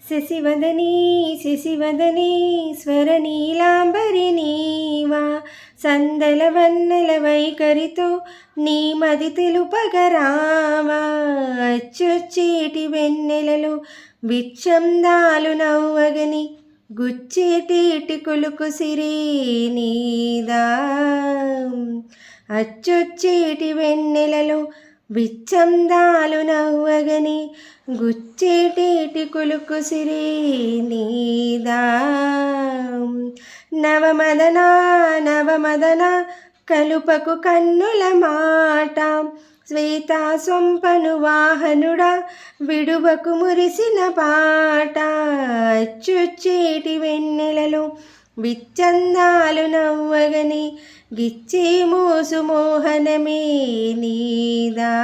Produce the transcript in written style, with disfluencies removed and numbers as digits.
శశివదనీ శశివదనీ స్వరనీలాంబరి నీవా సందలవన్నెల వైఖరితో నీ మది తెలుపగరావా అచ్చొచ్చేటి వెన్నెలలో విచ్చందాలు నవ్వగని గుచ్చేటి కులుకు సిరి నీదా అచ్చొచ్చేటి వెన్నెలలో విచ్చందాలు నవ్వగని గుచ్చేటి కులుకు సిరి నీదా నవమదన నవమదన కలుపకు కన్నుల మాట శ్వేతా సొంపను వాహనుడా విడువకు మురిసిన పాట అచ్చొచ్చేటి వెన్నెలలో విచ్చందాలు నవ్వగని గిచ్చే మోసు మోహనమే నీదా